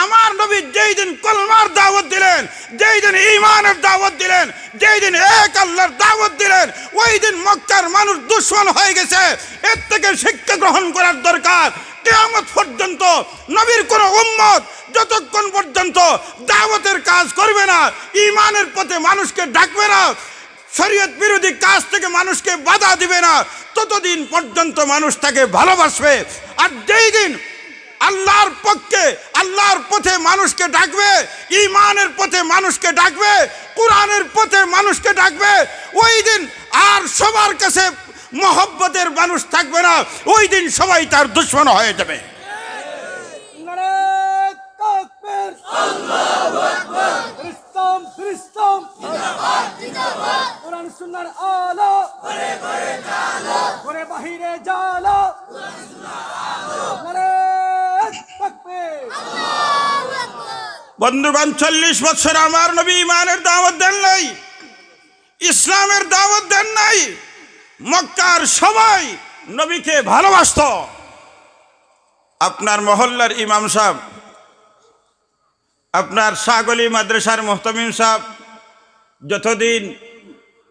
আমার নবী যেই দিন কলমার দাওয়াত দিলেন, যেই দিন ঈমানের দাওয়াত দিলেন, যেই দিন এক আল্লাহর দাওয়াত দিলেন, ওই দিন মক্কার মানুষ দুশমন হয়ে গেছে। এর থেকে শিক্ষা গ্রহণ করার দরকার। কিয়ামত পর্যন্ত নবীর কোন উম্মত যতক্ষণ পর্যন্ত দাওয়াতের কাজ করবে না, ঈমানের পথে মানুষকে ডাকবে না, শরীয়ত বিরোধী কাজ থেকে মানুষকে বাধা দিবে না, ততদিন পর্যন্ত মানুষ তাকে ভালোবাসবে। আর যেই দিন আল্লাহর পক্ষে, আল্লাহর পথে মানুষকে ডাকবে, ঈমানের পথে মানুষকে ডাকবে, কোরআনের পথে মানুষকে ডাকবে, ওই দিন আর সবার কাছে মহব্বতের মানুষ থাকবে না। ওই দিন সবাই তার দুশমন হয়ে যাবে। বন্ধুগণ, 40 বছর আমার নবী ঈমানের দাওয়াত দেন নাই, ইসলামের দাওয়াত দেন নাই। মক্কার সবাই নবীকে ভালোবাসত। আপনার মহল্লার ইমাম সাহেব, আপনার শাহগলি মাদ্রাসার মুহতামিম সাহেব যতদিন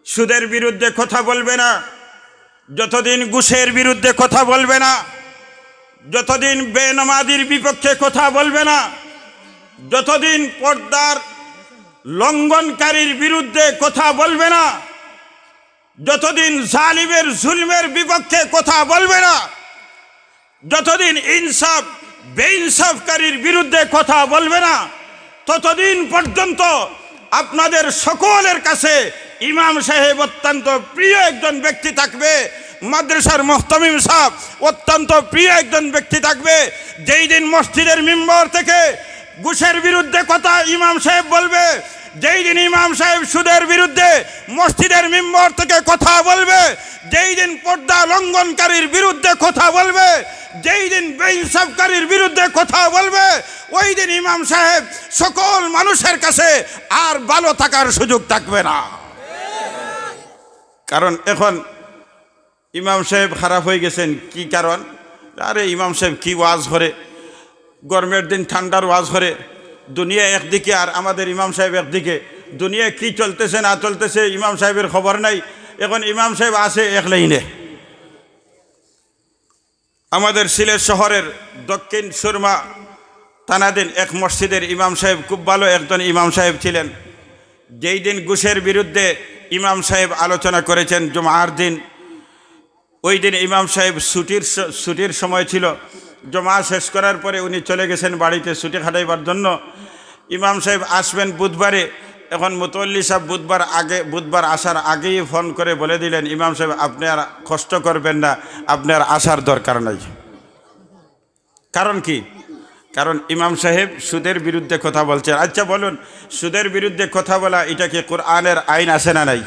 সুদের বিরুদ্ধে কথা বলবে না, যতদিন ঘুষের বিরুদ্ধে কথা বলবে না, যতদিন বেনামাজির বিপক্ষে কথা বলবে না, যতদিন পর্দার লঙ্ঘনকারীর বিরুদ্ধে কথা বলবে না, যতদিন জালিমের জুলমের বিপক্ষে কথা বলবে না, যতদিন ইনসাফ বেইনসাফকারীর বিরুদ্ধে কথা বলবে না, ততদিন পর্যন্ত আপনাদের সকলের কাছে ইমাম সাহেব অত্যন্ত প্রিয় একজন ব্যক্তি থাকবে। মাদ্রাসার মুহতামিম সাহেব অত্যন্ত প্রিয় একজন ব্যক্তি থাকবে। যেই দিন মসজিদের মিম্বর থেকে ঘুষের বিরুদ্ধে কথা ইমাম সাহেব বলবে, যেই দিন ইমাম সাহেব সুদের বিরুদ্ধে মসজিদের মিম্বর থেকে কথা বলবে, যেই দিন পর্দা লঙ্ঘনকারীর বিরুদ্ধে কথা বলবে, যেই দিন বেইনসাফকারীর বিরুদ্ধে কথা বলবে, ওই দিন ইমাম সাহেব সকল মানুষের কাছে আর ভালো থাকার সুযোগ থাকবে না। কারণ এখন ইমাম সাহেব খারাপ হয়ে গেছেন। কি কারণ? আরে ইমাম সাহেব কি ওয়াজ করে, গরমের দিন ঠান্ডার ওয়াজ করে, দুনিয়া একদিকে আর আমাদের ইমাম সাহেব একদিকে, দুনিয়া কি চলতেছে না চলতেছে ইমাম সাহেবের খবর নাই। এখন ইমাম সাহেব আছে এক লাইনে। আমাদের সিলেট শহরের দক্ষিণ সুরমা থানাধীন এক মসজিদের ইমাম সাহেব খুব ভালো একজন ইমাম সাহেব ছিলেন। যেই দিন ঘুষের বিরুদ্ধে ইমাম সাহেব আলোচনা করেছেন জুমার দিন, ওই দিন ইমাম সাহেব ছুটির সময় ছিল। জমা শেষ করার পরে উনি চলে গেছেন বাড়িতে ছুটি খাটাইবার জন্য। ইমাম সাহেব আসবেন বুধবারে। এখন মুতওয়াল্লি সাহেব বুধবার আসার আগেই ফোন করে বলে দিলেন, ইমাম সাহেব আপনি আর কষ্ট করবেন না, আপনার আসার দরকার নাই। কারণ কি? কারণ ইমাম সাহেব সুদের বিরুদ্ধে কথা বলছেন। আচ্ছা বলুন, সুদের বিরুদ্ধে কথা বলা এটা কি কোরআনের আইন আছে না নাই?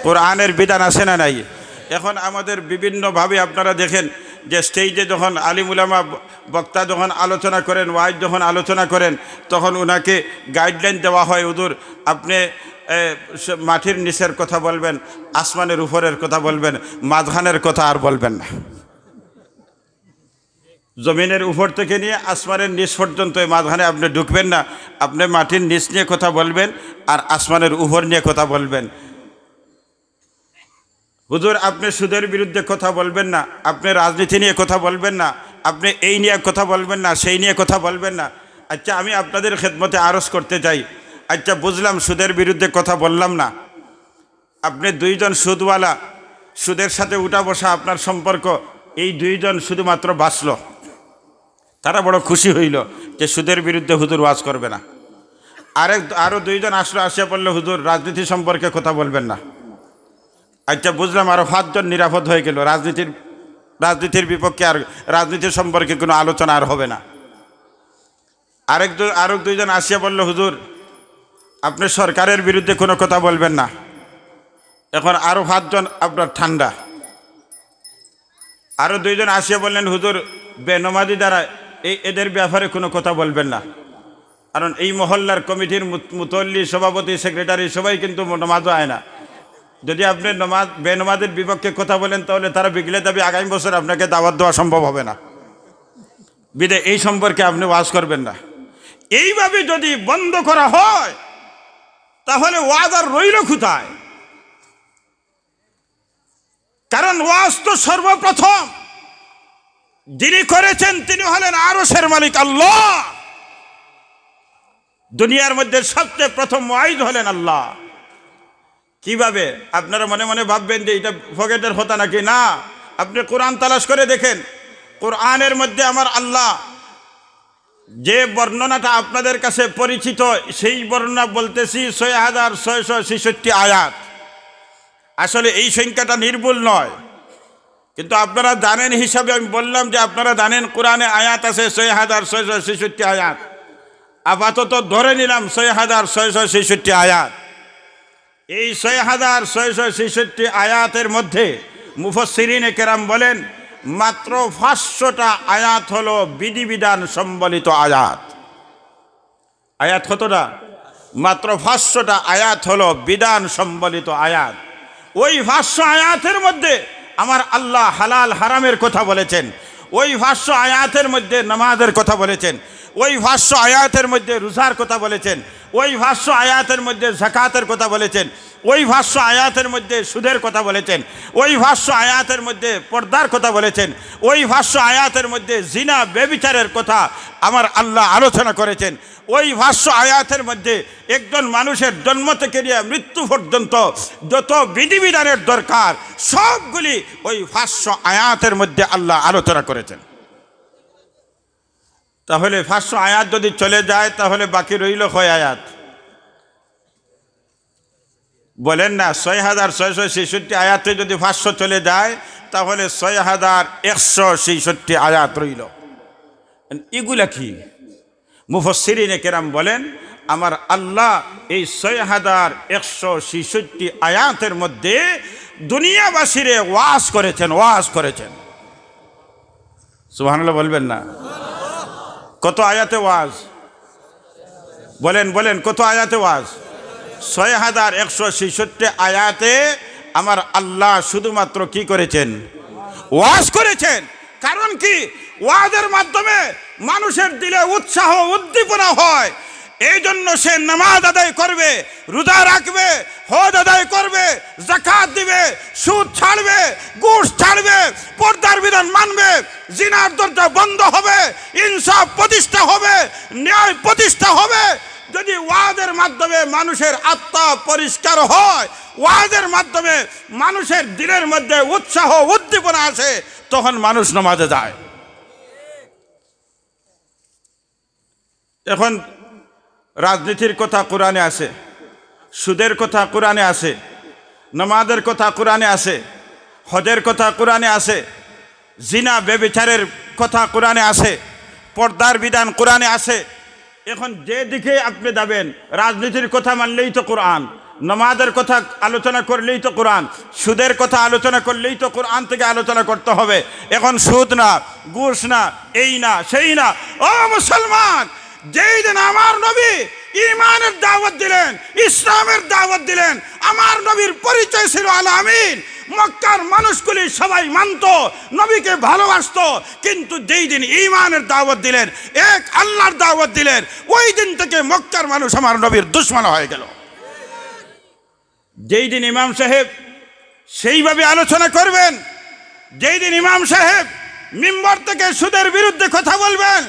কোরআনের বিধান আছে না নাই? এখন আমাদের বিভিন্নভাবে আপনারা দেখেন যে স্টেজে যখন আলিম উলামা বক্তা যখন আলোচনা করেন, ওয়াইজ যখন আলোচনা করেন, তখন ওনাকে গাইডলাইন দেওয়া হয়, হুজুর আপনি মাটির নিচের কথা বলবেন, আসমানের উপরের কথা বলবেন, মাঝখানের কথা আর বলবেন না। জমিনের উপর থেকে নিয়ে আসমানের নিচ পর্যন্ত মাঝখানে আপনি ঢুকবেন না। আপনি মাটির নিচ নিয়ে কথা বলবেন আর আসমানের উপর নিয়ে কথা বলবেন। হুজুর আপনি সুদের বিরুদ্ধে কথা বলবেন না, আপনি রাজনীতি নিয়ে কথা বলবেন না, আপনি এই নিয়ে কথা বলবেন না, সেই নিয়ে কথা বলবেন না। আচ্ছা আমি আপনাদের খেদমতে আরজ করতে চাই। আচ্ছা বুঝলাম সুদের বিরুদ্ধে কথা বললাম না, আপনি দুইজন সুদওয়ালা, সুদের সাথে উঠা বসা আপনার সম্পর্ক, এই দুইজন শুধুমাত্র বাঁচল, তারা বড় খুশি হইল যে সুদের বিরুদ্ধে হুজুর ওয়াজ করবে না। আরও দুইজন আসলো, আসিয়া বললো হুজুর রাজনীতি সম্পর্কে কথা বলবেন না। আচ্ছা বুঝলাম, আরও 5 জন নিরাপদ হয়ে গেল। রাজনীতির বিপক্ষে আর রাজনীতির সম্পর্কে কোনো আলোচনা আর হবে না। আরও দুইজন আসিয়া বলল হুজুর আপনি সরকারের বিরুদ্ধে কোনো কথা বলবেন না। এখন আরও 5 জন আপনার ঠান্ডা। আরও দুইজন আসিয়া বললেন হুজুর বেনমাজি দ্বারা এদের ব্যাপারে কোনো কথা বলবেন না, কারণ এই মহল্লার কমিটির মুতওয়াল্লি, সভাপতি, সেক্রেটারি সবাই কিন্তু নামাজও আয় না। যদি আপনি বেনমাজের বিপক্ষে কথা বলেন তাহলে তারা বিগলে যাবে, আগামী বছর আপনাকে দাওয়াত দেওয়া সম্ভব হবে না। বিদে এই সম্পর্কে আপনি ওয়াজ করবেন না। এইভাবে যদি বন্ধ করা হয় তাহলে ওয়াজ আর রইল কোথায়? কারণ ওয়াজ তো সর্বপ্রথম যিনি করেছেন তিনি হলেন আরশের মালিক আল্লাহ। দুনিয়ার মধ্যে সবচেয়ে প্রথম ওয়াইজ হলেন আল্লাহ। কিভাবে? আপনারা মনে মনে ভাববেন যে এটা ফকেটের কথা নাকি? না, আপনি কোরআন তালাশ করে দেখেন। কোরআনের মধ্যে আমার আল্লাহ যে বর্ণনাটা আপনাদের কাছে পরিচিত, সেই বর্ণনা বলতেছি ৬৬৬৬ আয়াত। আসলে এই সংখ্যাটা নির্ভুল নয়, কিন্তু আপনারা জানেন হিসাবে আমি বললাম যে আপনারা জানেন কোরআনে আয়াত আছে ৬৬৬৬ আয়াত। আপাতত ধরে নিলাম ৬৬৬৬ আয়াত। এই ৬৬৬৬ আয়াতের মধ্যে মুফাসসিরিনে কেরাম বলেন মাত্র ৫০০টা আয়াত হলো বিধিবিধান সম্বলিত আয়াত। আয়াত কতটা? মাত্র ৫০০টা আয়াত হলো বিধান সম্বলিত আয়াত। ওই ৫০০ আয়াতের মধ্যে আমার আল্লাহ হালাল হারামের কথা বলেছেন, ওই ৫০০ আয়াতের মধ্যে নামাজের কথা বলেছেন, ওই ৫০০ আয়াতের মধ্যে রোজার কথা বলেছেন, ওই ৫০০ আয়াতের মধ্যে যাকাতের কথা বলেছেন, ওই ৫০০ আয়াতের মধ্যে সুদের কথা বলেছেন, ওই ৫০০ আয়াতের মধ্যে পর্দার কথা বলেছেন, ওই ৫০০ আয়াতের মধ্যে জিনা ব্যভিচারের কথা আমার আল্লাহ আলোচনা করেছেন। ওই ৫০০ আয়াতের মধ্যে একজন মানুষের জন্ম থেকে নিয়ে মৃত্যু পর্যন্ত যত বিধিবিধানের দরকার সবগুলি ওই ৫০০ আয়াতের মধ্যে আল্লাহ আলোচনা করেছেন। তাহলে ৫০০ আয়াত যদি চলে যায় তাহলে বাকি রইল কয় আয়াত? বলেন না, ৬৬৬৬ আয়াতে যদি ৫০০ চলে যায় তাহলে ৬১৬৬ আয়াত রইল। এগুলা কি? মুফাসসিরিনে কেরাম বলেন আমার আল্লাহ এই ৬১৬৬ আয়াতের মধ্যে দুনিয়াবাসীরে ওয়াজ করেছেন। সুবহানাল্লাহ বলবেন না? কত আয়াতে ওয়াজ? বলেন কত আয়াতে ওয়াজ? ৬১৬৬ আয়াতে আমার আল্লাহ শুধুমাত্র কি করেছেন? ওয়াজ করেছেন। কারণ কি? ওয়াজের মাধ্যমে মানুষের দিলে উৎসাহ উদ্দীপনা হয়। এই জন্য সে নামাজ আদায় করবে, রোজা রাখবে, হজ আদায় করবে, যাকাত দিবে, সুদ ছাড়বে, ঘুষ ছাড়বে, পর্দার বিধান মানবে, জিনার দরজা বন্ধ হবে, ইনসাফ প্রতিষ্ঠা হবে, ন্যায় প্রতিষ্ঠা হবে। যদি ওয়াজের মাধ্যমে মানুষের আত্মা পরিষ্কার হয়, ওয়াজের মাধ্যমে মানুষের দিলের মধ্যে উৎসাহ উদ্দীপনা আসে, তখন মানুষ নামাজে যায়। এখন রাজনীতির কথা কোরআনে আছে, সুদের কথা কোরআনে আছে, নামাজের কথা কোরআনে আছে, হজের কথা কোরআনে আছে, জিনা ব্যভিচারের কথা কোরআনে আছে, পর্দার বিধান কোরআনে আছে। এখন যে দিকে আপনি যাবেন, রাজনীতির কথা মানলেই তো কোরআন, নামাজের কথা আলোচনা করলেই তো কোরআন, সুদের কথা আলোচনা করলেই তো কোরআন থেকে আলোচনা করতে হবে। এখন সুদ না, ঘুষ না, এই না, সেই না। ও মুসলমান, যেই দিন আমার নবী ঈমানের দাওয়াত দিলেন, ইসলামের দাওয়াত দিলেন, আমার নবীর পরিচয় ছিল আল আমিন। মক্কার মানুষগুলি সবাই মানত, নবীকে ভালোবাসতো, কিন্তু যেই দিন ঈমানের দাওয়াত দিলেন, এক আল্লাহর দাওয়াত দিলেন, ওই দিন থেকে মক্কার মানুষ আমার নবীর দুশমন হয়ে গেল। যেই দিন ইমাম সাহেব সেইভাবে আলোচনা করবেন, যেই দিন ইমাম সাহেব মিম্বর থেকে সুদের বিরুদ্ধে কথা বলবেন,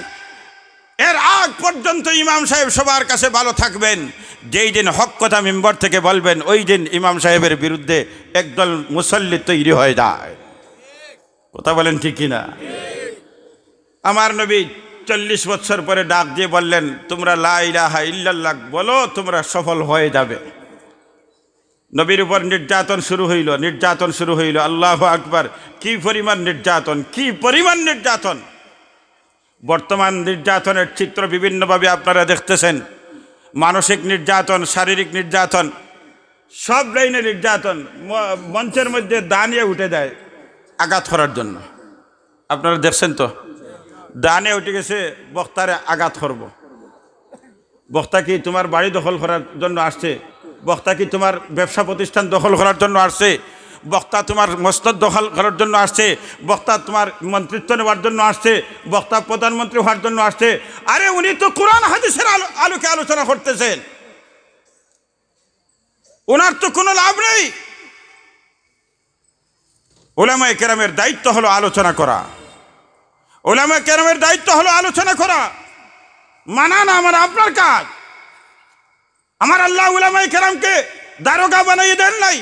এর আগ পর্যন্ত ইমাম সাহেব সবার কাছে ভালো থাকবেন। যেই দিন হক কথা মিম্বর থেকে বলবেন, ওই দিন ইমাম সাহেবের বিরুদ্ধে একদল মুসল্লি তৈরি হয়ে যায়। কথা বলেন ঠিক কিনা? আমার নবী ৪০ বছর পরে ডাক দিয়ে বললেন, তোমরা লা ইলাহা ইল্লাল্লাহ বলো, তোমরা সফল হয়ে যাবে। নবীর উপর নির্যাতন শুরু হইল। আল্লাহু আকবার! কি পরিমাণ নির্যাতন, কি পরিমাণ নির্যাতন! বর্তমান নির্যাতনের চিত্র বিভিন্নভাবে আপনারা দেখতেছেন। মানসিক নির্যাতন, শারীরিক নির্যাতন, সব লাইনে নির্যাতন। মঞ্চের মধ্যে দাঁড়িয়ে উঠে দেয় আঘাত করার জন্য। আপনারা দেখছেন তো, দাঁড়িয়ে উঠে গেছে বক্তারে আঘাত করব। বক্তা কি তোমার বাড়ি দখল করার জন্য আসছে? বক্তা কি তোমার ব্যবসা প্রতিষ্ঠান দখল করার জন্য আসছে? বক্তা তোমার মসনদ দখল করার জন্য আসছে, বক্তা তোমার মন্ত্রিত্ব নেওয়ার জন্য আসছে, বক্তা প্রধানমন্ত্রী হওয়ার জন্য আসছে। আরে উনি তো কোরআন হাদিসের আলোকে আলোচনা করতেছেন, ওনার তো কোনো লাভ নেই। উলামায়ে কেরামের দায়িত্ব হলো আলোচনা করা, উলামায়ে কেরামের দায়িত্ব হলো আলোচনা করা, মানা না আমার আপনার কাজ। আমার আল্লাহ উলামায়ে কেরামকে দারোগা বানিয়ে দেন নাই।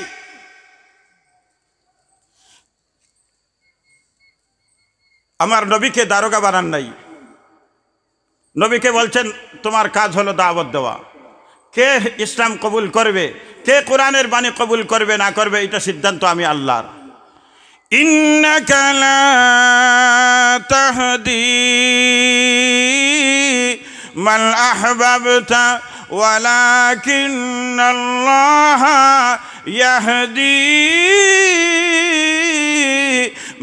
আমার নবীকে দারোগা বানান নাই। নবীকে বলছেন তোমার কাজ হলো দাওয়াত দেওয়া। কে ইসলাম কবুল করবে, কে কোরআনের বাণী কবুল করবে না করবে, এটা সিদ্ধান্ত আমি আল্লাহর। ইন্নাকা লা তাহদি মান আহবাবতা ওয়ালাকিন্নাল্লাহ ইয়াহদি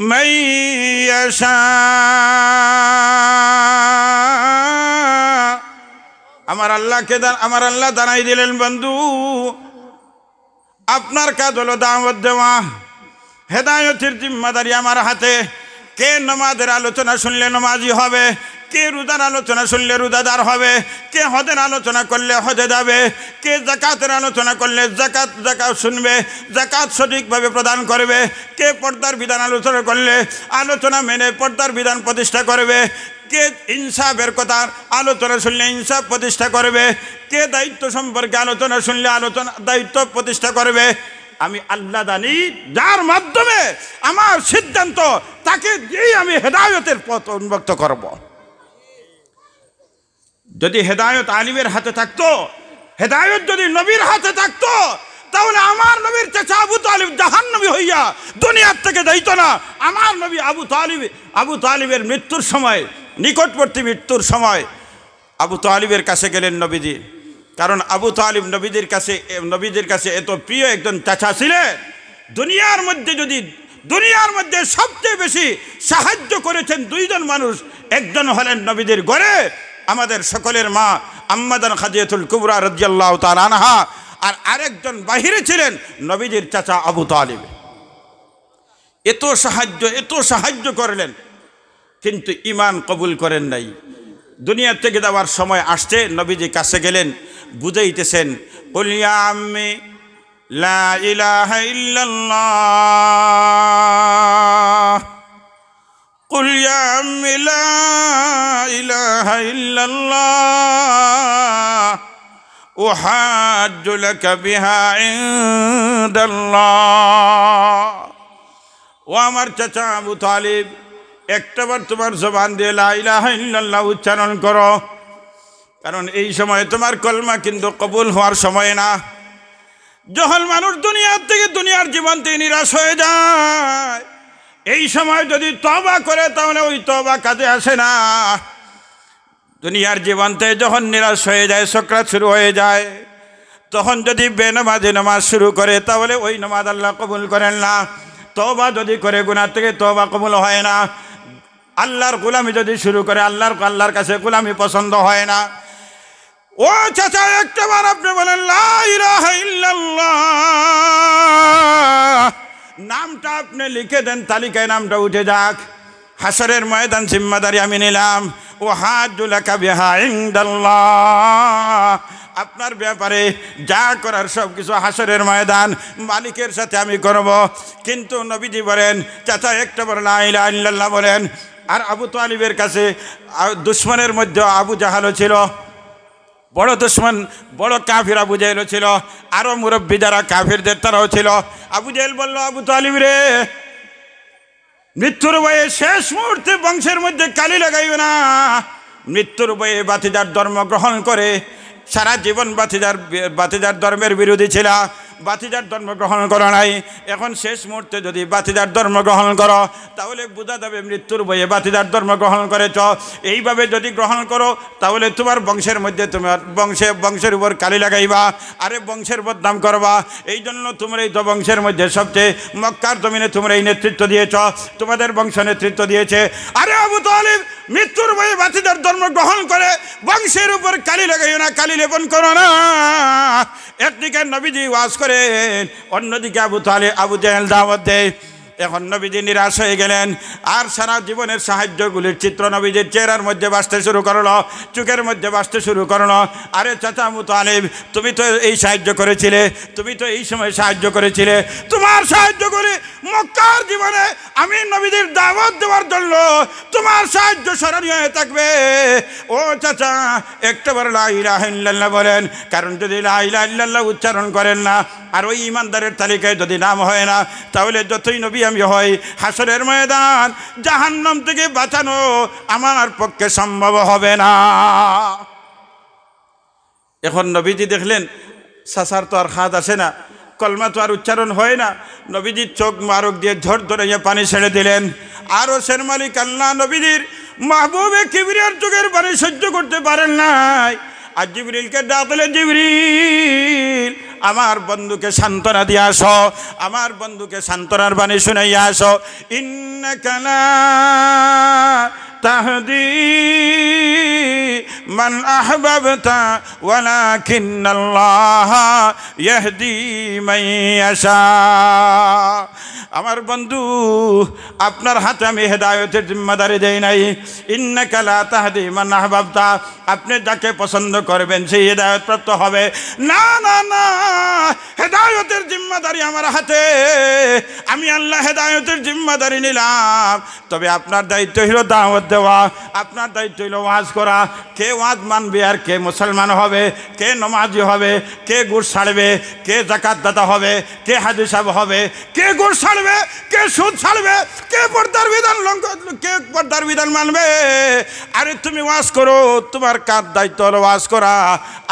মান ইয়াশা। আমার আল্লাহ জানাই দিলেন, বন্ধু আপনার কাজ হলো দাওয়াত দেওয়া, হেদায়েতের জিম্মাদারি আমার হাতে। কে নামাজের আলোচনা শুনলে নামাজি হবে, কে রোজার আলোচনা শুনলে রোজাদার হবে, কে হজের আলোচনা করলে হজে যাবে, কে যাকাতের আলোচনা করলে যাকাত শুনবে, যাকাত সঠিকভাবে প্রদান করবে, কে পর্দার বিধান আলোচনা করলে আলোচনা মেনে পর্দার বিধান প্রতিষ্ঠা করবে, কে ইনসাফের কথা আলোচনা শুনলে ইনসাফ প্রতিষ্ঠা করবে, কে দায়িত্ব সম্পর্কে আলোচনা শুনলে দায়িত্ব প্রতিষ্ঠা করবে। আমি আল্লাহ জানি, যার মাধ্যমে আমার সিদ্ধান্ত তাকে দিয়েই আমি হেদায়েতের পথ উন্মুক্ত করব। যদি হেদায়েত আলিমের হাতে থাকতো, হেদায়েত যদি নবীর হাতে থাকতো, তাহলে আমার নবীর চাচা আবু তালিব জাহান্নামী হইয়া দুনিয়ার থেকে যাইত না। আমার নবী আবু তালিবের মৃত্যুর সময়, নিকটবর্তী মৃত্যুর সময় আবু তালিবের কাছে গেলেন নবীজি, কারণ আবু তালিব নবীজির কাছে এত প্রিয় একজন চাচা ছিলেন। দুনিয়ার মধ্যে সবচেয়ে বেশি সাহায্য করেছেন দুইজন মানুষ, একজন হলেন নবীজির ঘরে আমাদের সকলের মা আম্মাদান খাদিজাতুল কুবরা রাদিয়াল্লাহু তাআলা আনহা, আর আরেকজন বাহিরে ছিলেন নবীজির চাচা আবু তালিব। এত সাহায্য করলেন, কিন্তু ঈমান কবুল করেন নাই। দুনিয়া থেকে যাওয়ার সময় আসছে, নবীজি কাছে গেলেন, বুঝাইতেছেন, কুল ইয়া আম্মি লা ইলাহা ইল্লাল্লাহ, কুল ইয়া আম্মি লা ইলাহা ইল্লাল্লাহ উহাজ্জু লাকা বিহা ইনদাল্লাহ। ও আমার চাচা আবু তালিব, একটাবার তোমার জবান দিয়ে লা ইলাহা ইল্লাল্লাহ উচ্চারণ করো, কারণ এই সময় তোমার কলমা কিন্তু কবুল হওয়ার সময় না। যখন মানুষ দুনিয়ার থেকে, দুনিয়ার জীবন থেকে নিরাশ হয়ে যায়, এই সময় যদি তওবা করে তাহলে ওই তওবা কাজে আসে না। দুনিয়ার জীবন থেকে যখন নিরাশ হয়ে যায়, সকরাত শুরু হয়ে যায়, তখন যদি বেনামাজি নামাজ শুরু করে তাহলে ওই নামাজ আল্লাহ কবুল করেন না। তওবা যদি করে গুনাহ থেকে তওবা কবুল হয় না। আল্লাহর গোলামি যদি শুরু করে আল্লাহর কাছে গোলামি পছন্দ হয় না। ও চাচা, একটাবার আপনি বলেন লা ইলাহা ইল্লাল্লাহ, নামটা আপনি লিখে দেন, তালিকায় নামটা উঠে যাক। হাসরের ময়দান জিম্মাদারি আমি নিলাম। ও হাজ্জু লাকা বিহা ইনদাল্লাহ, আপনার ব্যাপারে যা করার সব কিছু হাসরের ময়দান মালিকের সাথে আমি করব। কিন্তু নবীজি বলেন, চাচা একটাবার লা ইলাহা ইল্লাল্লাহ বলেন। আর আবু তালিবের কাছে দুশ্মনের মধ্যে আবু জাহালও ছিল, বড় দুশ্মন, বড় কাফির আবু জাহেলও ছিল, আরও মুরব্বী যারা কাফিরদের তারাও ছিল। আবু জাহেল বলল, আবু তালিব রে, মৃত্যুর ভয়ে শেষ মুহূর্তে বংশের মধ্যে কালি লাগাইবে না। মৃত্যুর ভয়ে বাতিজার ধর্ম গ্রহণ করে সারা জীবন বাতিজার ধর্মের বিরোধী ছিল, বাতিজার ধর্ম গ্রহণ করো নাই। এখন শেষ মুহূর্তে যদি বাতিজার ধর্ম গ্রহণ করো তাহলে বোঝা যাবে মৃত্যুর ভয়ে বাতিজার ধর্ম গ্রহণ করেছ। এইভাবে যদি গ্রহণ করো তাহলে তোমার বংশের মধ্যে তোমার বংশের উপর কালি লাগাইবা, আরে বংশের বদনাম করবা। এই জন্য তোমরা এই তো বংশের মধ্যে সবচেয়ে মক্কার জমিনে তোমরা এই নেতৃত্ব দিয়েছ, তোমাদের বংশ নেতৃত্ব দিয়েছে। আরে আবু তালিব মৃত্যুর ভয়ে বাতিদার ধর্ম গ্রহণ করে বংশের উপর কালি লাগাইও না, কালি লেপন করো না। একদিকে নবীজি ওয়াজ করেন, অন্যদিকে আবু জেহেল দাওয়াত দেয়। এখন নবীজি নিরাশ হয়ে গেলেন, আর সারা জীবনের সাহায্যগুলির চিত্র নবীজির চেহারার মধ্যে বাসতে শুরু করলো, চোখের মধ্যে বাসতে শুরু করলো। আরে চাচা আবু তালেব, তুমি তো এই সাহায্য করেছিলে, তুমি তো এই সময় সাহায্য করেছিলে, তোমার সাহায্যগুলি মক্কার জীবনে আমি নবীজির দাওয়াত দেওয়ার জন্য তোমার সাহায্য স্মরণীয় হয়ে থাকবে। ও চাচা, একটাবার লা ইলাহা ইল্লাল্লাহ বলেন, কারণ যদি লা ইলাহা ইল্লাল্লাহ উচ্চারণ করেন না আর ওই ইমানদারের তালিকায় যদি নাম হয় না, তাহলে যতই নবী আমি হই, হাসরের ময়দান জাহান্নাম থেকে বাঁচানো আমার পক্ষে সম্ভব হবে না। এখন নবীজি দেখলেন চাচার তো আর হাত আসে না, কলমা তো আর উচ্চারণ হয় না। নবীজি চোখ মারক দিয়ে ঝড় ধরাইয়া পানি ছেড়ে দিলেন। আরও সের মালিক আল্লাহ নবীজির মাহবুবে কিবরিয়ার চোখের পানি সহ্য করতে পারেন নাই। আর জিবরিলকে ডাকলে, জিবরিল আমার বন্ধুকে সান্ত্বনা দিয়ে আসো, আমার বন্ধুকে সান্ত্বনার বাণী শুনাইয়া আসো। ইন্নাকা লা তাহদি মান আহবাবতা ওয়ালাকিন্নাল্লাহ ইয়াহদি মান ইয়াশা। আমার বন্ধু, আপনার হাতে আমি হেদায়েতের জিম্মাদারি দেই নাই। ইন্নাকা লা তাহদি মান আহবাবতা, আপনি যাকে পছন্দ করবেন সেই হেদায়েত প্রাপ্ত হবে। না না না, হেদায়েতের জিম্মাদারি আমার হাতে, আমি আল্লাহ হেদায়েতের জিম্মাদারি নিলাম। তবে আপনার দায়িত্ব হলো দাওয়াত দেওয়া, আপনার দায়িত্ব হলো ওয়াজ করা। কে ওয়াজ মানবে আর কে মুসলমান হবে, কে নমাজি হবে, কে গুড় ছাড়বে, কে যাকাত দাতা হবে, কে হাজি সাহেব হবে, কে গুড় ছাড়বে, কে সুদ ছাড়বে, কে পর্দার বিধান কে পর্দার বিধান মানবে। আরে তুমি ওয়াজ করো, তোমার কার দায়িত্ব হলো ওয়াজ করা।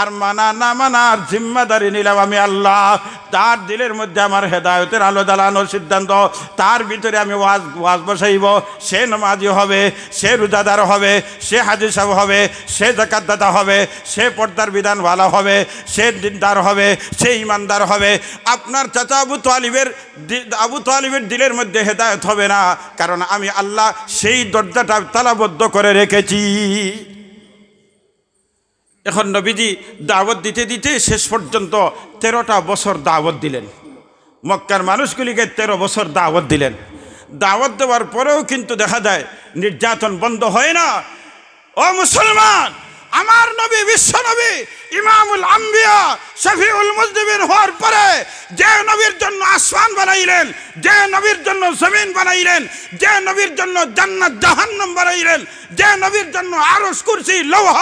আর মানা না মানার জিম্মাদারি নিলাম আমি আল্লাহ। তার দিলের মধ্যে আমার হেদায়েতের আলো জ্বালানোর সিদ্ধান্ত, তার ভিতরে আমি ওয়াজ বসাইব। সে নমাজি হবে, সে রোজাদার হবে, সে হাজি সাহেব হবে, সে যাকাতদাতা হবে, সে পর্দার বিধানওয়ালা হবে, সে দিনদার হবে, সে ইমানদার হবে। আপনার চাচা আবু তালিবের দিলের মধ্যে হেদায়েত হবে না, কারণ আমি আল্লাহ সেই দরজাটা তালাবদ্ধ করে রেখেছি। এখন নবীজি দাওয়াত দিতে দিতে শেষ পর্যন্ত 13টা বছর দাওয়াত দিলেন। মক্কার মানুষগুলিকে 13 বছর দাওয়াত দিলেন। দাওয়াত দেওয়ার পরেও কিন্তু দেখা যায় নির্যাতন বন্ধ হয় না। ও মুসলমান, আমার নবী, বিশ্ব নবী, ইমামুল আম্বিয়া, শফিউল মুজনিবিন হওয়ার পরে যে নবীর জন্য আসমান বানাইলেন, যে নবীর জন্য জমিন বানাইলেন, যে নবীর জন্য জান্নাত জাহান্নাম বানাইলেন, যে নবীর জন্য আরশ কুরসি লৌহ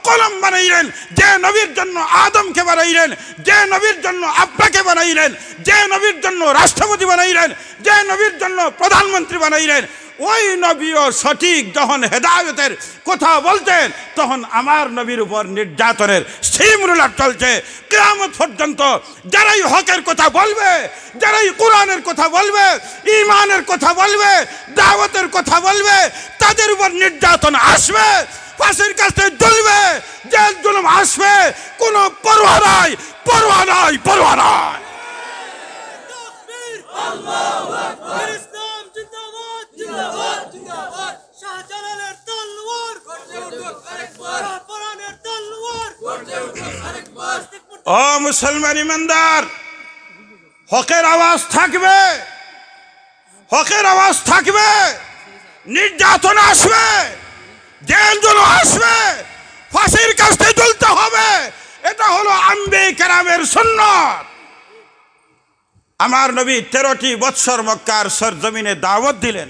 কলম বানাইলেন, যে নবীর জন্য আদমকে বানাইলেন, যে নবীর জন্য আব্বাকে বানাইলেন, যে নবীর জন্য রাষ্ট্রপতি বানাইলেন, যে নবীর জন্য প্রধানমন্ত্রী বানাইলেন, ওই নবীও সঠিক যখন হেদায়েতের কথা বলতেন, তখন আমার নবীর উপর নির্যাতনের সিমরুলার চলছে। কিয়ামত পর্যন্ত যারাই হকের কথা বলবে, যারাই কোরআনের কথা বলবে, ঈমানের কথা বলবে, দাওয়াতের কথা বলবে, তাদের উপর নির্যাতন আসবে, ফাঁসির কাছে ঝুলবে, জেল জুলুম আসবে, কোনো পরোয়া নাই, পরোয়া নাই, পরোয়া নাই। আল্লাহু আকবার। ইসলাম জিন্দাবাদ, জিন্দাবাদ, জিন্দাবাদ। শাহজালালের তলোয়ার গর্জে উঠুক আরেকবার, কোরআনের তলোয়ার গর্জে উঠুক আরেকবার। ও মুসলমান ইমানদার, হকের আওয়াজ থাকবে, হকের আওয়াজ থাকবে। নির্যাতন আসবে, জেল জুলুম আসবে, ফাঁসির কাছে ঝুলতে হবে। এটা হলো আম্বিয়া কেরামের সুন্নাত। আমার নবী 13টি বৎসর মক্কার সরজমিনে দাওয়াত দিলেন।